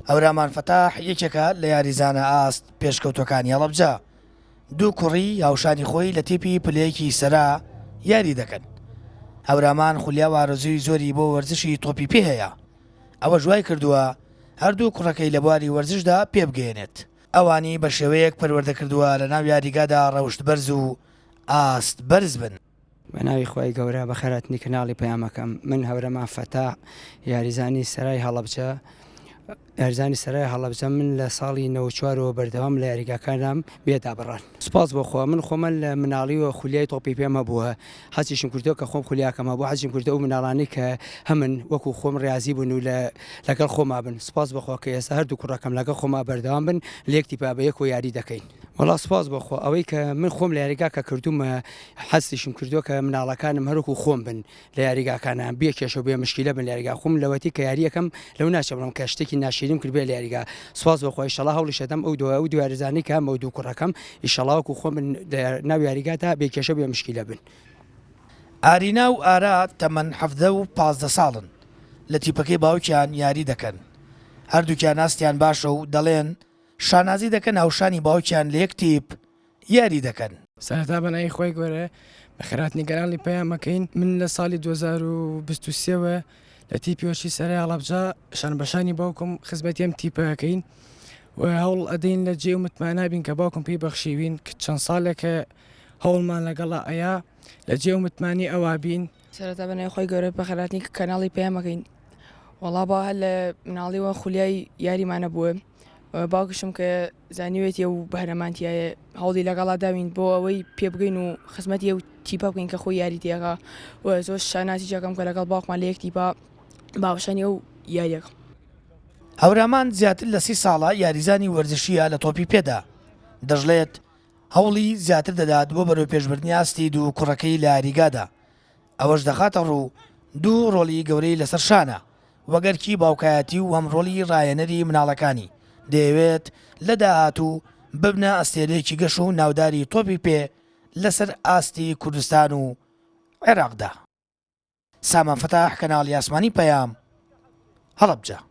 هەورامان فەتاح یەکێکە لە یاریزانە ئاست پێشکەوتەکانی هەڵەبجە. دوو کوڕی هاوشانی خۆی لە تیپی پلەیەکی سەرا یاری دەکەن. هەورامان خولیا وارەزووی زۆری بۆ وەرزشی تۆپی پێ هەیە. ئەوە ژوای کردووە هەردوو کوڕەکەی لە بواری وەرزشدا پێ بگەێنێت. ئەوانی بە شێوەیەک پەروەردە کردووە لە ناو یاریگادا ڕەوشت بەرز و ئاست بەرز بن. بە ناوی خۆی گەورە بە خەراتنی کەناڵی پەیامەکەم من هەورەمان فەتاح یاریزانی سەرای هەڵەبجە من لە ساڵی 94 بەردەوام لە یاریگاکانم بێدا بڕان. سپاس بۆ خۆ من خۆمە لە مناڵی و خولیای تۆپی پێمە بووە حەزیشم کردەوە کە خۆم خولیاکەمە بوو حەزیم کردەوە و مناڵانی کە هەمن وەکو خۆم ڕازی بوون و لەگەڵ خۆما بن. سپاس بەخۆ کە ئێستا هەردوو کوڕەکەم لەگەڵ خۆما بەردەوام بن لە یەک تیپا بە یەک و یاری دەکەین. وەڵا سپاس بەخۆ ئەوەی کە من خۆم لە یاریگاکە کردومە حەزیشم کردووە کە مناڵەکانم هەروکو خۆم بن لە یاریگاکانە بێ کێشە و بێ مشکیلە بن لە یاریگا خۆم لەوەتی کە یاریەکەم لەو ناچەبڕم کە شتێکی ناشیریم کرد بێ لە یاریگا. سپاس بەخۆ ئیشەڵا هەوڵی شەدەم ئەو دو یاریزانی کە ئەمە دوو کوڕەکەم ئیشەڵا وەکو خۆم ناو یاریگادا بێ کێشە بێ مشکیلە بن. ئارینا و ئارا تەمەن 15 ساڵن لە تیپەکەی باوکیان یاری دەکەن. هەردووکیان ئاستیان باشە و دەڵێن شانازی دەکەن هاوشانی باوکیان لە یەک تیپ یاری دەکەن. سەرەتا بەناوی خۆی گەورە بە خێراتنی گەرانی پەیامەکەین من لە ساڵی 2023ەوە لە تیپیۆشی سەرای هەڵەبجە شان بەشانی باوکم خزمەتیم تیپەکەین و هەوڵ ئەدەین لە جێ و متمانابین کە باوکم پێی بەخشیوین کە چەند ساڵێکە هەوڵمان لەگەڵا ئەیە لە جێ و متمانی ئەوا بین. سەرەتا بەناوی خۆی گەورە بە خێراتنی کەناڵی پەیامەکەین وەڵا با هەر لە مناڵیوە خولیای یاریمانە بووە باوکشم کە زانیوێتی و بەهرەمانتیایە هەوڵی لەگەڵا داوین بۆ ئەوەی پێ بگەین و خزمەتی و تیپە بکەین کە خۆی یاری تێگا و زۆر شانازی جەکەم کە لەگەڵ باوکمان لە یەک تیپا باوشانی ئەو یاریەکە. هەورامان زیاتر لە 30 ساڵە یاریزانی وەرزشیە لە تۆپی پێدا دەژڵێت هەوڵی زیاتر دەدات بۆ بەرەو پێشبردنی ئاستی دوو کوڕەکەی لە یاریگادا. ئەوەش دەخاتە ڕوو دوو ڕۆڵی گەورەی لەسەر شانە وەگەرکی باوکایەتی و هەم ڕۆڵی ڕایەنەری مناڵەکانی دەیەوێت لە داهاتوو ببنە ئەستێرەیەکی گەش و ناوداری تۆپی پێ لەسەر ئاستی کوردستان و عێراقدا. سامان فەتاح کەناڵی ئاسمانی پەیام هەڵەبجە.